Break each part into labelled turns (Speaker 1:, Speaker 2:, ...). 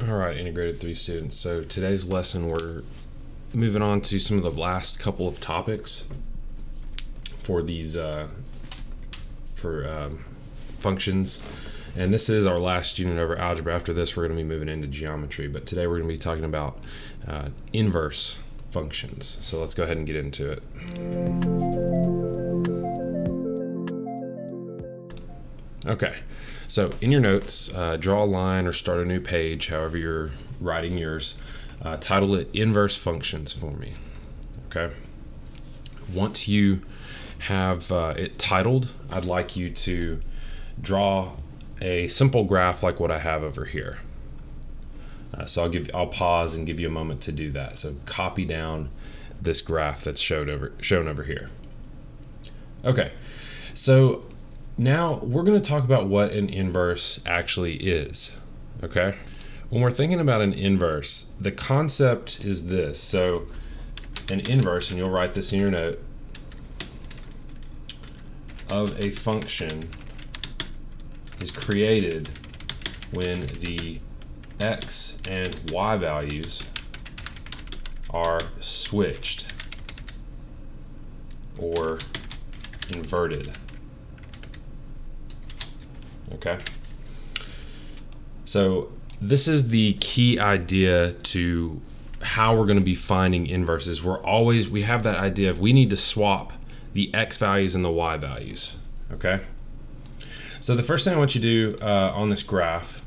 Speaker 1: All right, Integrated 3 students. So today's lesson, we're moving on to some of the last couple of topics for these functions. And this is our last unit over algebra. After this, we're going to be moving into geometry. But today we're going to be talking about inverse functions. So let's go ahead and get into it. Okay, so in your notes, draw a line or start a new page, however you're writing yours. Title it Inverse Functions for me, okay? Once you have it titled, I'd like you to draw a simple graph like what I have over here. So I'll pause and give you a moment to do that. So copy down this graph that's shown over here. Okay, so now we're going to talk about what an inverse actually is, okay? When we're thinking about an inverse, the concept is this. So an inverse, and you'll write this in your note, of a function is created when the x and y values are switched or inverted. Okay, so this is the key idea to how we're going to be finding inverses. We have that idea of we need to swap the x values and the y values. Okay, so the first thing I want you to do on this graph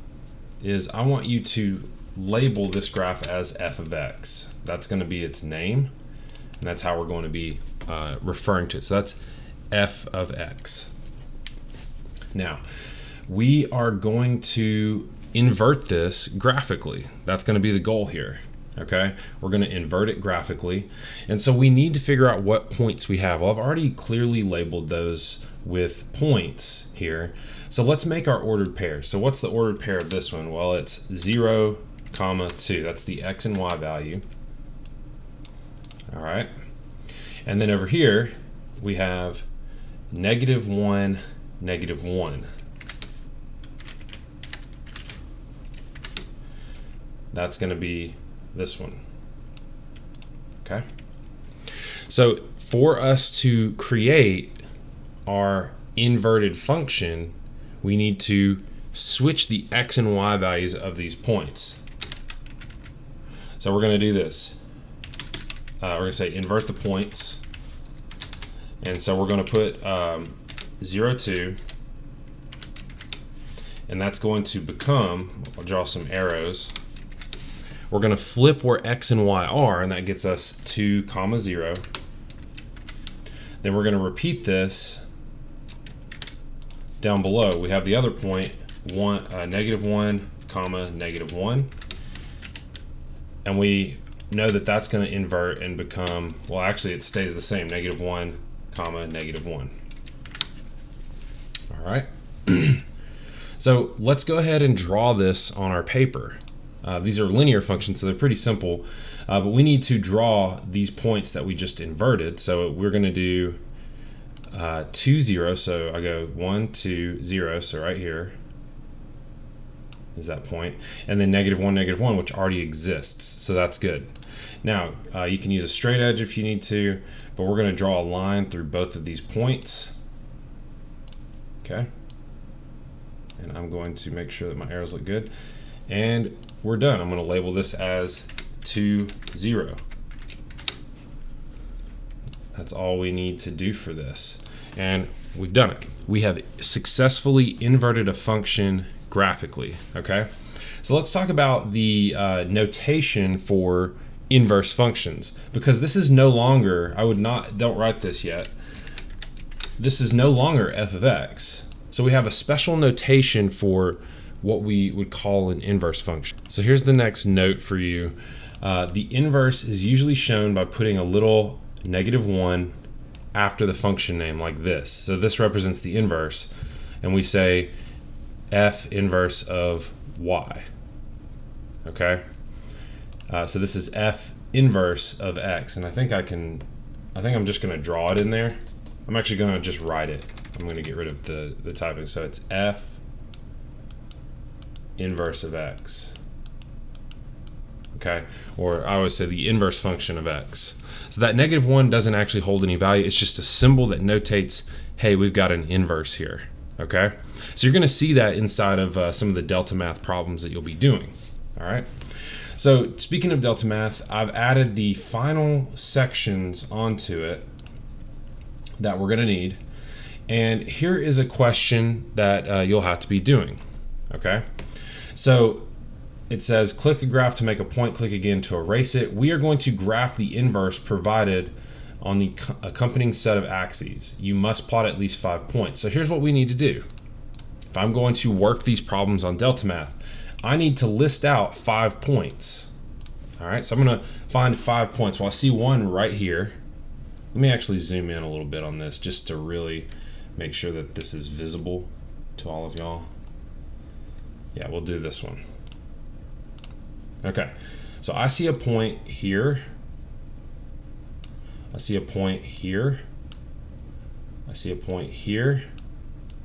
Speaker 1: is I want you to label this graph as f of x. That's going to be its name, and that's how we're going to be referring to it. So that's f of x. Now, we are going to invert this graphically. That's going to be the goal here, okay? We're going to invert it graphically. And so we need to figure out what points we have. Well, I've already clearly labeled those with points here. So let's make our ordered pair. So what's the ordered pair of this one? Well, it's 0, 2. That's the x and y value. All right. And then over here, we have -1, -1. That's going to be this one. Okay. So for us to create our inverted function, we need to switch the x and y values of these points. So we're going to do this. We're going to say invert the points. And so we're going to put 0, 2. And that's going to become, I'll draw some arrows. We're going to flip where x and y are, and that gets us 2, 0. Then we're going to repeat this down below. We have the other point, -1, -1. And we know that that's going to invert and become, well, actually it stays the same, -1, -1. All right. So let's go ahead and draw this on our paper. These are linear functions, so they're pretty simple, but we need to draw these points that we just inverted. So we're going to do 2, 0. So I go 1, 2, 0. So right here is that point, and then -1, -1, which already exists. So that's good. Now you can use a straight edge if you need to, but we're going to draw a line through both of these points. Okay, and I'm going to make sure that my arrows look good. And we're done. I'm going to label this as 2, 0. That's all we need to do for this. And we've done it. We have successfully inverted a function graphically, okay? So let's talk about the notation for inverse functions, because this is no longer, don't write this yet. This is no longer f of x. So we have a special notation for what we would call an inverse function. So here's the next note for you. The inverse is usually shown by putting a little -1 after the function name like this. So this represents the inverse, and we say f inverse of y. Okay. So this is f inverse of x, and I think I'm just going to draw it in there. I'm actually going to just write it. I'm going to get rid of the typing. So it's f inverse of x. okay? Or I always say the inverse function of x. So that -1 doesn't actually hold any value. It's just a symbol that notates, hey, we've got an inverse here, okay? So you're going to see that inside of some of the delta math problems that you'll be doing, all right? So speaking of delta math, I've added the final sections onto it that we're going to need. And here is a question that you'll have to be doing, okay? So it says, click a graph to make a point, click again to erase it. We are going to graph the inverse provided on the accompanying set of axes. You must plot at least 5 points. So here's what we need to do. If I'm going to work these problems on delta math, I need to list out 5 points. All right, so I'm going to find 5 points. Well, I see one right here. Let me actually zoom in a little bit on this just to really make sure that this is visible to all of y'all. Yeah, we'll do this one. Okay, so I see a point here. I see a point here. I see a point here,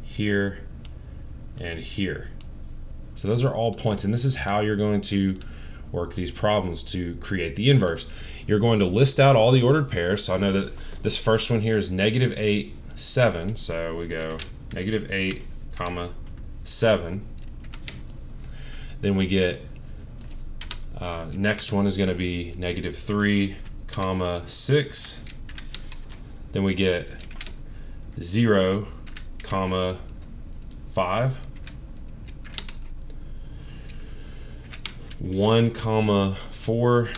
Speaker 1: here, and here. So those are all points, and this is how you're going to work these problems to create the inverse. You're going to list out all the ordered pairs. So I know that this first one here is -8, 7. So we go -8, comma 7. Then we get next one is going to be -3, comma 6. Then we get 0, comma 5. 1, comma 4,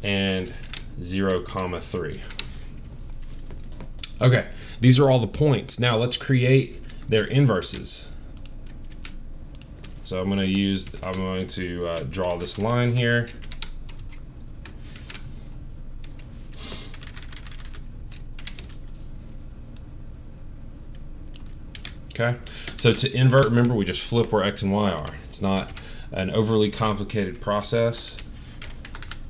Speaker 1: and 0, comma 3. Okay, these are all the points. Now let's create their inverses. So I'm going to draw this line here. Okay, so to invert, remember we just flip where x and y are. It's not an overly complicated process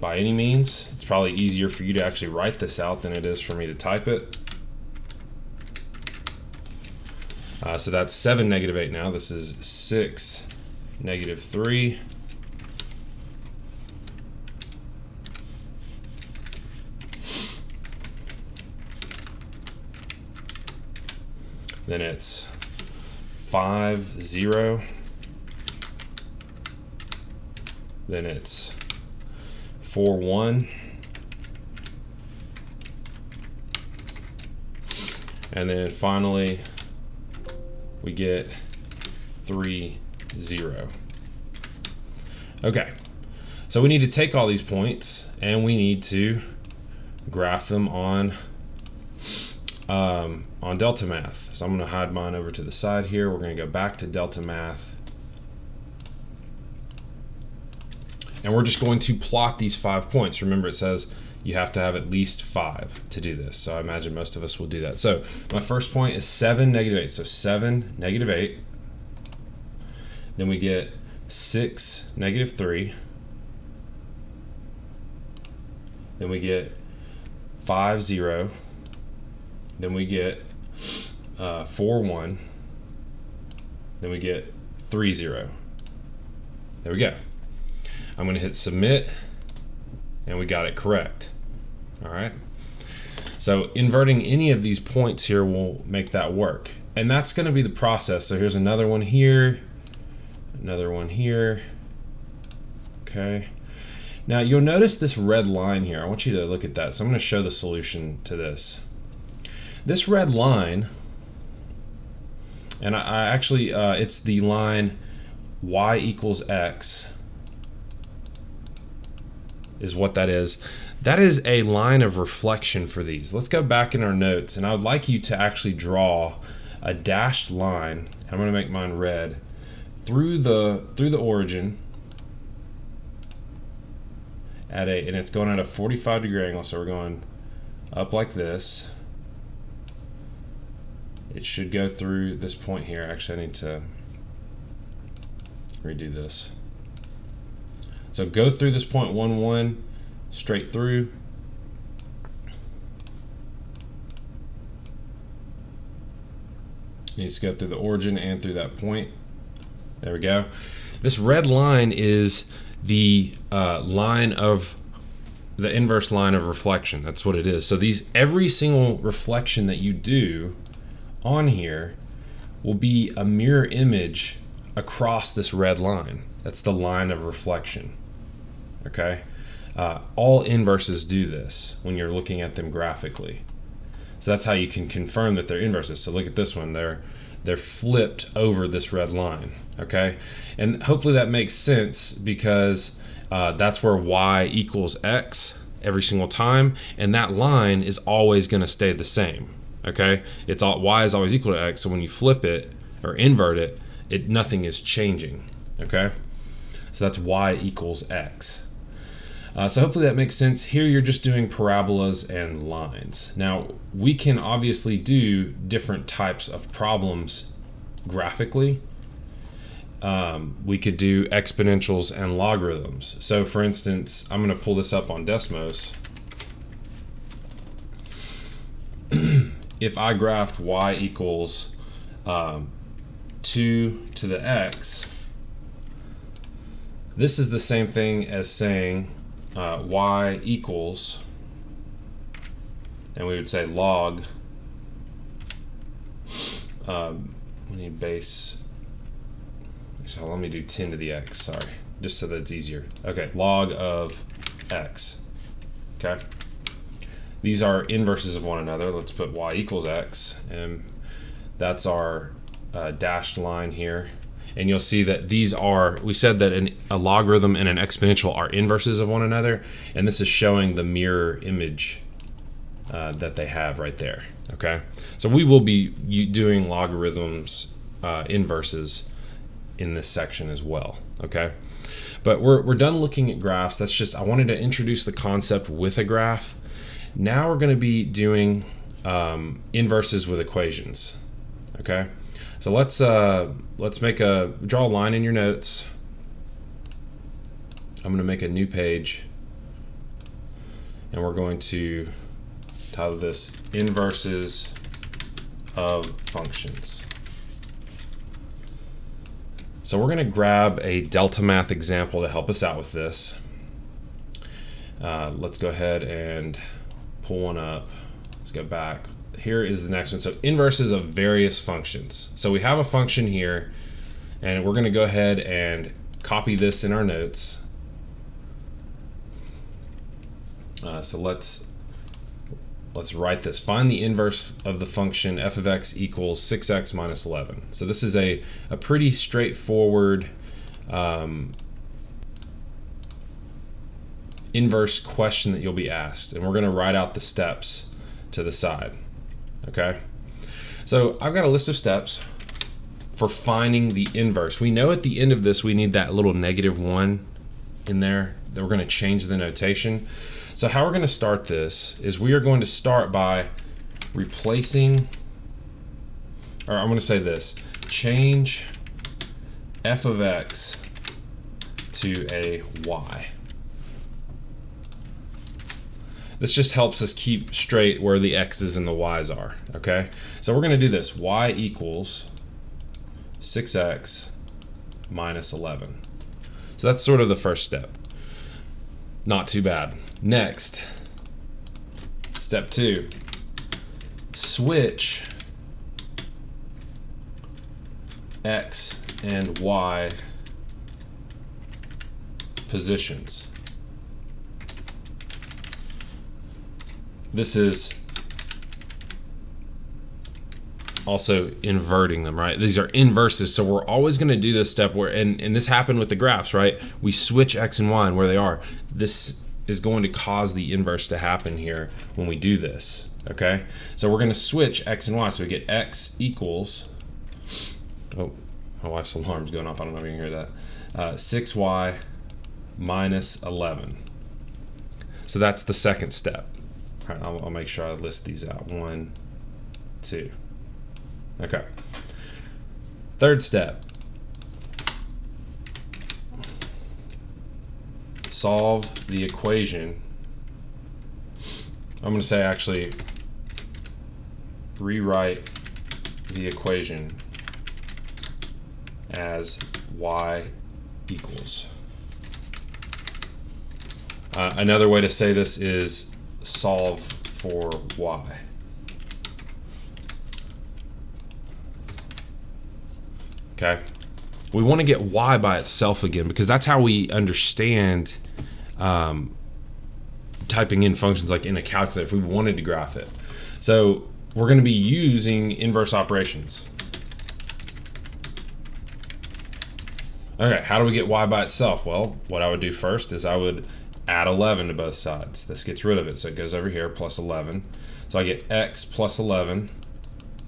Speaker 1: by any means. It's probably easier for you to actually write this out than it is for me to type it. So that's 7, -8 now. This is 6, -3. Then it's 5, 0. Then it's 4, 1. And then finally we get 3, 0. Okay, so we need to take all these points and we need to graph them on delta math. So I'm going to hide mine over to the side here. We're going to go back to delta math. And we're just going to plot these 5 points. Remember, it says you have to have at least 5 to do this. So I imagine most of us will do that. So my first point is 7, -8. So 7, -8. Then we get 6, -3. Then we get 5, 0. Then we get 4, 1. Then we get 3, 0. There we go. I'm going to hit submit, and we got it correct. All right. So inverting any of these points here will make that work. And that's going to be the process. So here's another one here, another one here. Okay. Now you'll notice this red line here. I want you to look at that. So I'm going to show the solution to this. This red line, and I actually, it's the line y equals x is what that is. That is a line of reflection for these. Let's go back in our notes, and I would like you to actually draw a dashed line. I'm going to make mine red through the origin and it's going at a 45-degree angle. So we're going up like this. It should go through this point here. Actually, I need to redo this. So go through this point 1, 1, straight through. It needs to go through the origin and through that point. There we go. This red line is the the inverse line of reflection. That's what it is. So every single reflection that you do on here will be a mirror image across this red line. That's the line of reflection. Okay? All inverses do this when you're looking at them graphically. So that's how you can confirm that they're inverses. So look at this one. They're flipped over this red line. Okay? And hopefully that makes sense, because that's where y equals x every single time, and that line is always going to stay the same. Okay? Y is always equal to x, so when you flip it or invert it, nothing is changing. Okay? So that's y equals x. So hopefully that makes sense. Here you're just doing parabolas and lines. Now, we can obviously do different types of problems graphically. We could do exponentials and logarithms. So for instance, I'm going to pull this up on Desmos. If I graphed y equals 2 to the x, this is the same thing as saying y equals, and we would say log, we need base, so let me do 10 to the x, sorry, just so that it's easier. Okay, log of x. Okay, these are inverses of one another. Let's put y equals x, and that's our dashed line here. And you'll see that we said that a logarithm and an exponential are inverses of one another, and this is showing the mirror image that they have right there. Okay, so we will be doing logarithms inverses in this section as well. Okay, but we're done looking at graphs. I wanted to introduce the concept with a graph. Now we're going to be doing inverses with equations. Okay. So let's draw a line in your notes. I'm going to make a new page, and we're going to title this Inverses of Functions. So we're going to grab a delta math example to help us out with this. Let's go ahead and pull one up. Let's go back. Here is the next one. So inverses of various functions. So we have a function here, and we're going to go ahead and copy this in our notes. So let's write this. Find the inverse of the function f of x equals 6x minus 11. So this is a pretty straightforward inverse question that you'll be asked, and we're going to write out the steps to the side. Okay, so I've got a list of steps for finding the inverse. We know at the end of this we need that little -1 in there, that we're going to change the notation. So how we're going to start this is we are going to start by replacing, or I'm going to say this, change f of x to a y. This just helps us keep straight where the x's and the y's are, okay? So we're going to do this. Y equals 6x minus 11. So that's sort of the first step. Not too bad. Next, step 2. Switch x and y positions. This is also inverting them, right? These are inverses, so we're always going to do this step where, and this happened with the graphs, right? We switch x and y and where they are. This is going to cause the inverse to happen here when we do this, okay? So we're going to switch x and y, so we get x equals, oh, my wife's alarm's going off, I don't know if you can hear that, 6y minus 11. So that's the second step. All right, I'll make sure I list these out. 1, 2. Okay. Third step. Solve the equation. I'm going to say actually rewrite the equation as y equals. Another way to say this is solve for y. Okay, we want to get y by itself again because that's how we understand typing in functions like in a calculator if we wanted to graph it. So we're going to be using inverse operations. Okay, how do we get y by itself? Well, what I would do first is I would add 11 to both sides. This gets rid of it, so it goes over here, plus 11. So I get x plus 11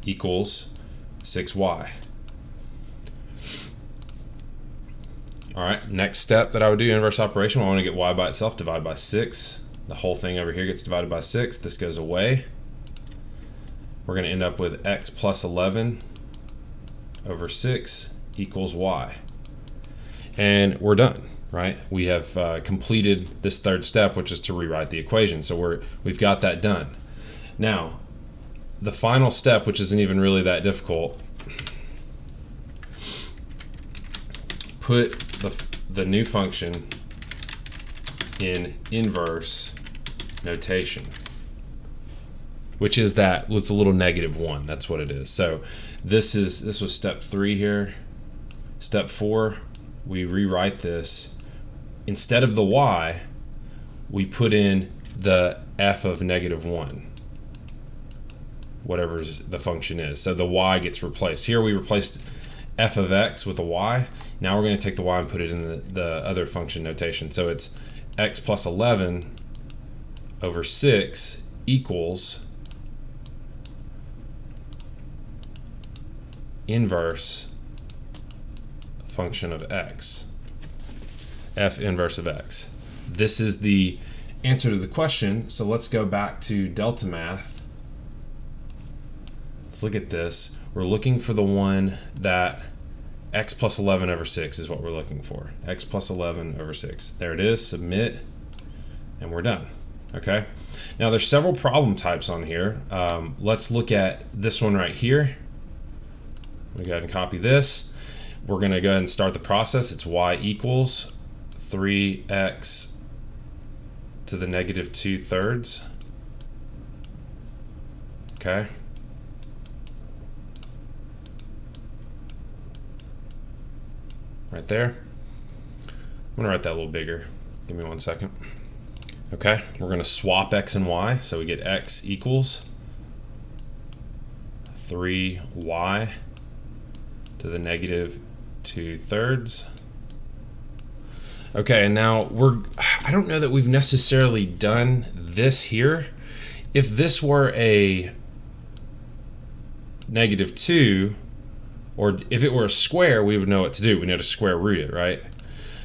Speaker 1: equals 6y. All right, next step that I would do, inverse operation, when I want to get y by itself, divide by 6. The whole thing over here gets divided by 6. This goes away. We're going to end up with x plus 11 over 6 equals y. And we're done, right? We have completed this third step, which is to rewrite the equation. So we've got that done. Now, the final step, which isn't even really that difficult, put the new function in inverse notation, which is that with a little -1. That's what it is. So this was step 3 here. Step 4, we rewrite this. Instead of the y, we put in the f of -1, whatever the function is. So the y gets replaced. Here we replaced f of x with a y. Now we're going to take the y and put it in the other function notation. So it's x plus 11 over 6 equals inverse function of x, f inverse of x. This is the answer to the question. So let's go back to Delta Math. Let's look at this. We're looking for the one that x plus 11 over 6 is what we're looking for. X plus 11 over 6. There it is. Submit, and we're done. Okay. Now there's several problem types on here. Let's look at this one right here. We go ahead and copy this. We're going to go ahead and start the process. It's y equals 3x to the -2/3. Okay. Right there. I'm going to write that a little bigger. Give me 1 second. Okay, we're going to swap x and y. So we get x equals 3y to the -2/3. Okay, and now I don't know that we've necessarily done this here. If this were a -2, or if it were a square, we would know what to do. We know to square root it, right?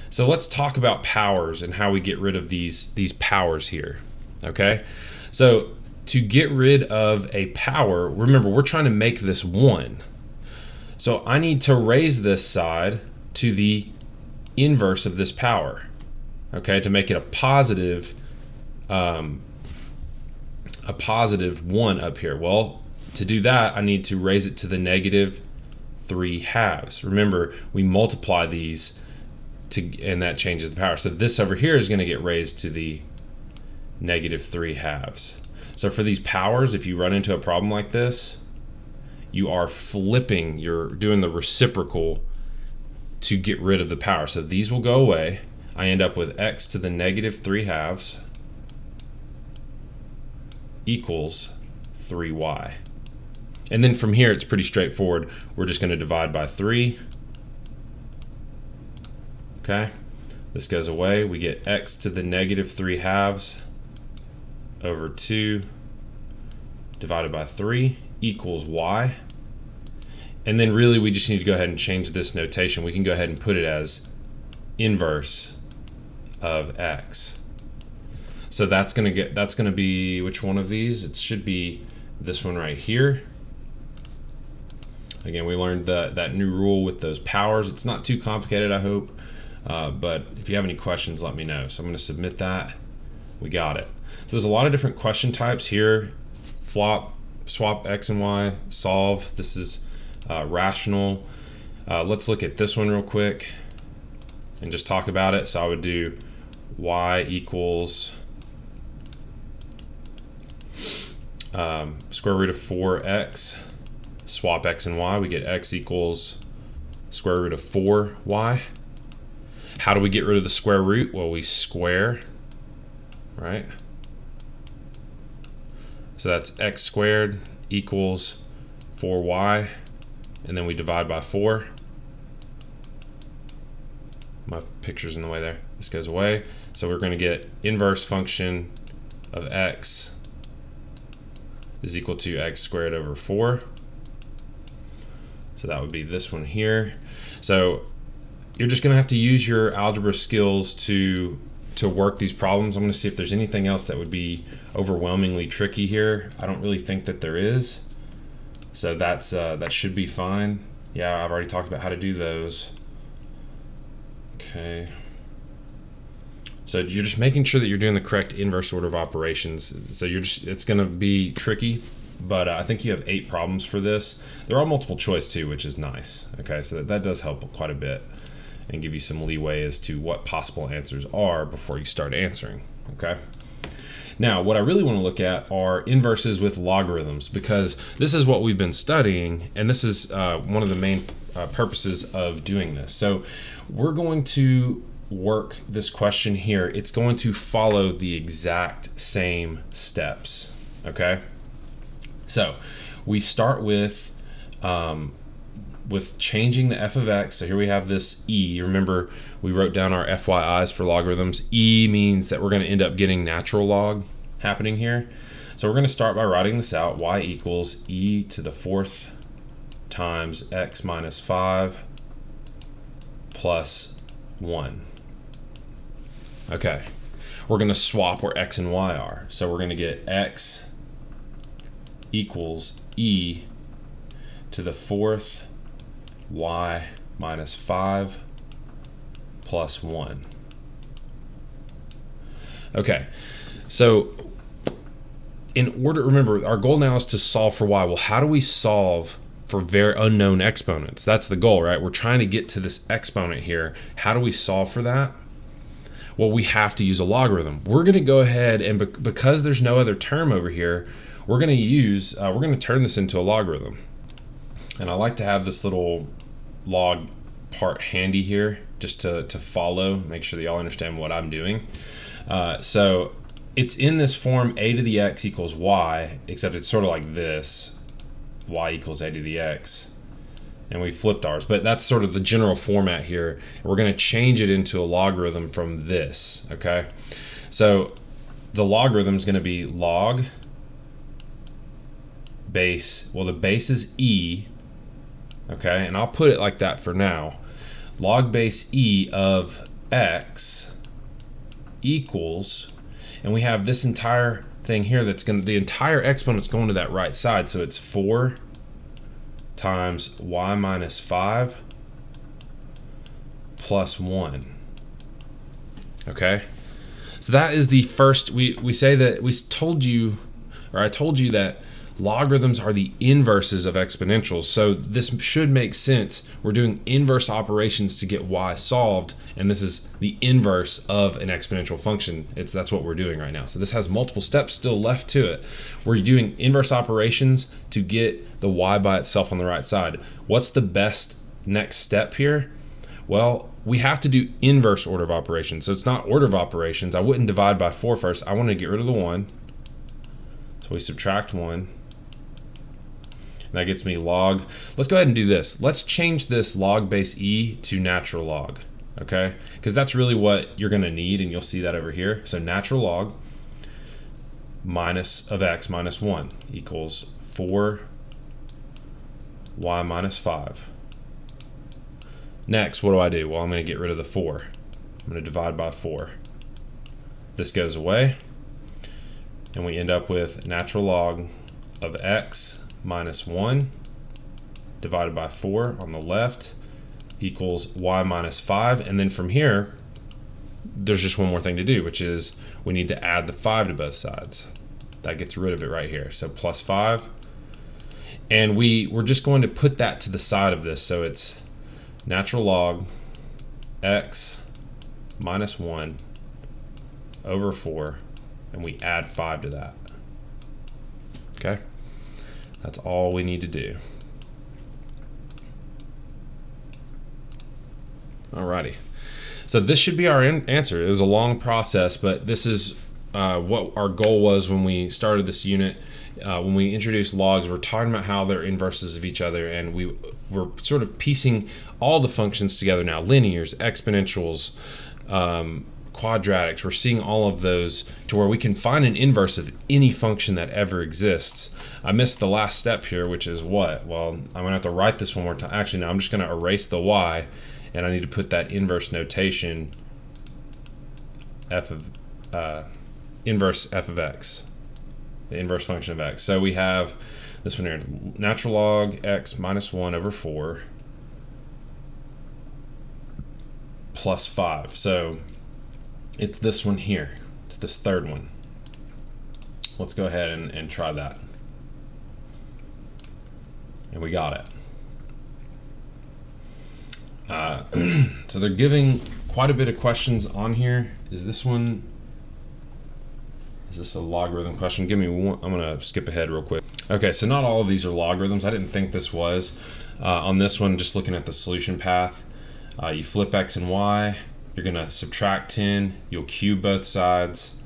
Speaker 1: So let's talk about powers and how we get rid of these powers here, okay? So to get rid of a power, remember, we're trying to make this 1. So I need to raise this side to the inverse of this power, okay, to make it a positive 1 up here. Well, to do that, I need to raise it to the -3/2. Remember, we multiply these and that changes the power. So this over here is going to get raised to the -3/2. So for these powers, if you run into a problem like this, you are flipping, you're doing the reciprocal to get rid of the power. So these will go away. I end up with x to the -3/2 equals 3y. And then from here, it's pretty straightforward. We're just going to divide by 3. Okay, this goes away. We get x to the -3/2 over 2 divided by 3 equals y. And then really we just need to go ahead and change this notation. We can go ahead and put it as inverse of x. So that's going to be which one of these? It should be this one right here. Again, we learned that new rule with those powers. It's not too complicated, I hope. But if you have any questions, let me know. So I'm going to submit that. We got it. So there's a lot of different question types here. Flop, swap x and y, solve. This is rational. Let's look at this one real quick and just talk about it. So I would do y equals square root of 4x. Swap x and y, we get x equals square root of 4y. How do we get rid of the square root? Well, we square, right? So that's x squared equals 4y, and then we divide by 4. My picture's in the way there. This goes away. So we're going to get inverse function of x is equal to x squared over 4. So that would be this one here. So you're just going to have to use your algebra skills to work these problems. I'm going to see if there's anything else that would be overwhelmingly tricky here. I don't really think that there is. So that's that should be fine. Yeah, I've already talked about how to do those. Okay. So you're just making sure that you're doing the correct inverse order of operations. So it's going to be tricky, but I think you have 8 problems for this. They're all multiple choice too, which is nice. Okay, so that does help quite a bit and give you some leeway as to what possible answers are before you start answering. Okay. Now, what I really want to look at are inverses with logarithms, because this is what we've been studying, and this is one of the main purposes of doing this. So we're going to work this question here. It's going to follow the exact same steps. Okay. So we start with changing the f of x. So here we have this e. Remember, we wrote down our FYIs for logarithms. E means that we're going to end up getting natural log happening here. So we're going to start by writing this out. Y equals e to the 4th times x minus 5 plus 1. Okay. We're going to swap where x and y are. So we're going to get x equals e to the 4th y minus 5 plus 1. Okay, so in order, remember, our goal now is to solve for y. Well, how do we solve for very unknown exponents? That's the goal, right? We're trying to get to this exponent here. How do we solve for that? Well, we have to use a logarithm. We're going to go ahead and because there's no other term over here, we're going to turn this into a logarithm. And I like to have this little log part handy here just to follow, make sure that y'all understand what I'm doing. So it's in this form a to the x equals y, except it's sort of like this, y equals a to the x. And we flipped ours, but that's sort of the general format here. We're going to change it into a logarithm from this, okay? So the logarithm is going to be log base, well, the base is e, okay, and I'll put it like that for now. Log base e of x equals, and we have this entire thing here that's going to, the entire exponent's going to that right side, so it's 4 times y minus 5 plus 1. Okay, so that is the first, we say that we told you, or I told you that logarithms are the inverses of exponentials. So this should make sense. We're doing inverse operations to get y solved, and this is the inverse of an exponential function. That's what we're doing right now. So this has multiple steps still left to it. We're doing inverse operations to get the y by itself on the right side. What's the best next step here? Well, we have to do inverse order of operations. So it's not order of operations. I wouldn't divide by 4 first. I want to get rid of the 1. So we subtract 1. That gets me log. Let's go ahead and do this. Let's change this log base e to natural log, okay? Because that's really what you're going to need, and you'll see that over here. So natural log minus of x minus 1 equals 4 y minus 5. Next, what do? Well, I'm going to get rid of the 4. I'm going to divide by 4. This goes away, and we end up with natural log of x minus 1 divided by 4 on the left equals y minus 5. And then from here, there's just one more thing to do, which is we need to add the 5 to both sides. That gets rid of it right here. So plus 5. And we're just going to put that to the side of this. So it's natural log x minus 1 over 4, and we add 5 to that. Okay? That's all we need to do. Alrighty. So this should be our answer. It was a long process, but this is what our goal was when we started this unit. When we introduced logs, we're talking about how they're inverses of each other, and we're sort of piecing all the functions together now. Linears, exponentials, quadratics. We're seeing all of those to where we can find an inverse of any function that ever exists. I missed the last step here, which is what? Well, I'm going to have to write this one more time. Actually, no, I'm just going to erase the y, and I need to put that inverse notation inverse f of x, the inverse function of x. So we have this one here, natural log x minus 1 over 4 plus 5. So it's this one here. It's this third one. Let's go ahead and try that. And we got it. So they're giving quite a bit of questions on here. Is this a logarithm question? Give me one. I'm gonna skip ahead real quick. Okay, so not all of these are logarithms. I didn't think this was. On this one, just looking at the solution path, you flip x and y, you're gonna subtract 10, you'll cube both sides,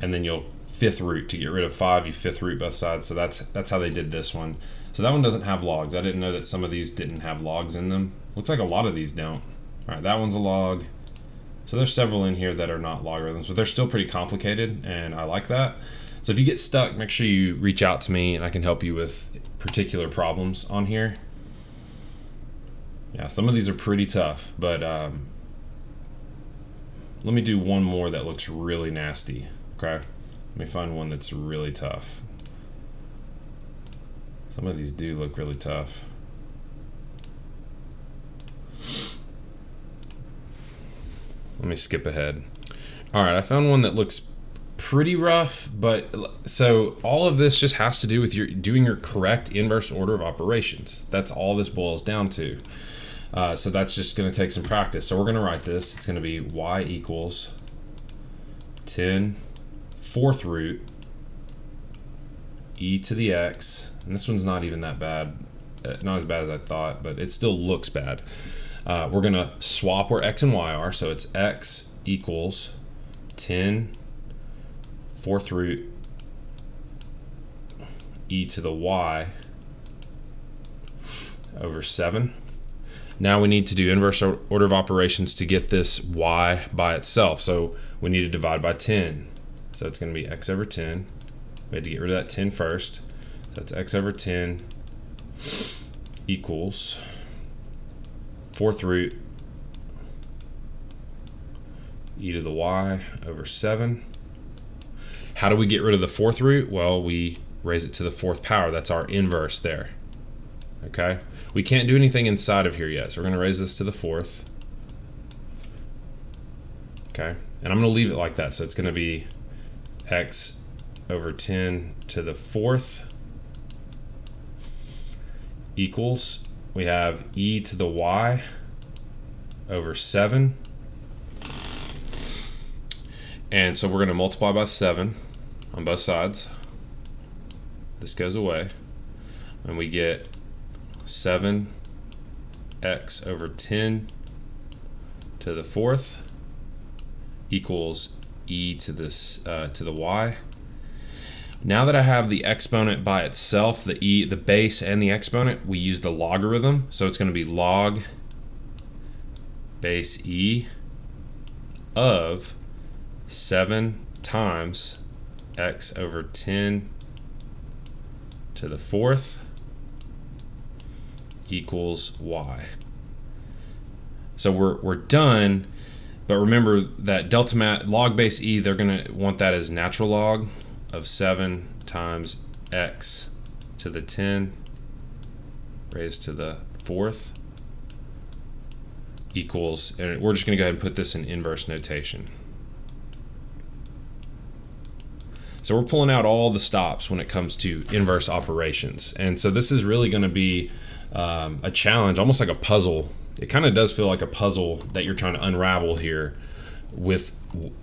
Speaker 1: and then you'll fifth root. To get rid of 5, you fifth root both sides. So that's how they did this one. So that one doesn't have logs. I didn't know that some of these didn't have logs in them. Looks like a lot of these don't. All right, that one's a log. So there's several in here that are not logarithms, but they're still pretty complicated, and I like that. So if you get stuck, make sure you reach out to me and I can help you with particular problems on here. Yeah, some of these are pretty tough, but let me do one more that looks really nasty, okay? Let me find one that's really tough. Some of these do look really tough. Let me skip ahead. All right, I found one that looks pretty rough, but so all of this just has to do with doing your correct inverse order of operations. That's all this boils down to. So that's just going to take some practice. So we're going to write this. It's going to be y equals 10 fourth root e to the x. And this one's not even that bad. Not as bad as I thought, but it still looks bad. We're going to swap where x and y are. So it's x equals 10 fourth root e to the y over 7. Now we need to do inverse order of operations to get this y by itself. So we need to divide by 10. So it's going to be x over 10. We had to get rid of that 10 first. So that's x over 10 equals fourth root e to the y over 7. How do we get rid of the fourth root? Well, we raise it to the 4th power. That's our inverse there. Okay? We can't do anything inside of here yet, so we're going to raise this to the 4th. Okay? And I'm going to leave it like that. So it's going to be x over 10 to the 4th equals, we have e to the y over 7. And so we're going to multiply by 7 on both sides. This goes away. And we get 7x over 10 to the 4th equals e to this to the y. Now that I have the exponent by itself, the base and the exponent, we use the logarithm. So it's going to be log base e of 7 times x over 10 to the 4th equals y. So we're done, but remember that log base e, they're going to want that as natural log of 7 times x to the 10 raised to the 4th equals, and we're just going to go ahead and put this in inverse notation. So we're pulling out all the stops when it comes to inverse operations. And so this is really going to be a challenge, almost like a puzzle. It kind of does feel like a puzzle that you're trying to unravel here. with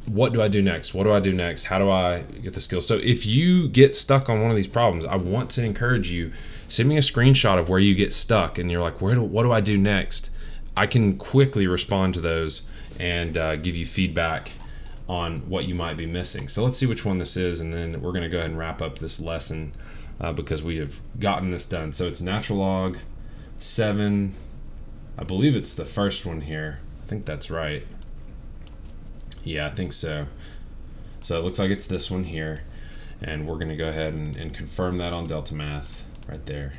Speaker 1: what do I do next? What do I do next? How do I get the skills? So if you get stuck on one of these problems, I want to encourage you, send me a screenshot of where you get stuck and you're like, what do I do next? I can quickly respond to those and give you feedback on what you might be missing. So let's see which one this is, and then we're going to go ahead and wrap up this lesson because we have gotten this done. So it's natural log 7. I believe it's the first one here. I think that's right. Yeah, I think so. So it looks like it's this one here. And we're going to go ahead and confirm that on Delta Math right there.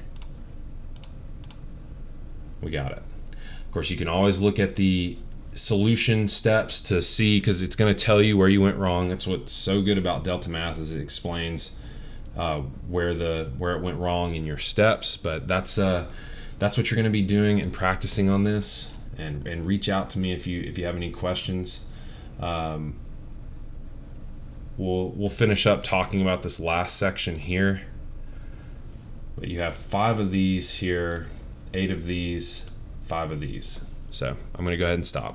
Speaker 1: We got it. Of course, you can always look at the solution steps to see, because it's going to tell you where you went wrong. That's what's so good about Delta Math, is it explains where it went wrong in your steps. But that's what you're going to be doing and practicing on this. And reach out to me if you have any questions. We'll finish up talking about this last section here. But you have 5 of these here, 8 of these, 5 of these. So I'm going to go ahead and stop.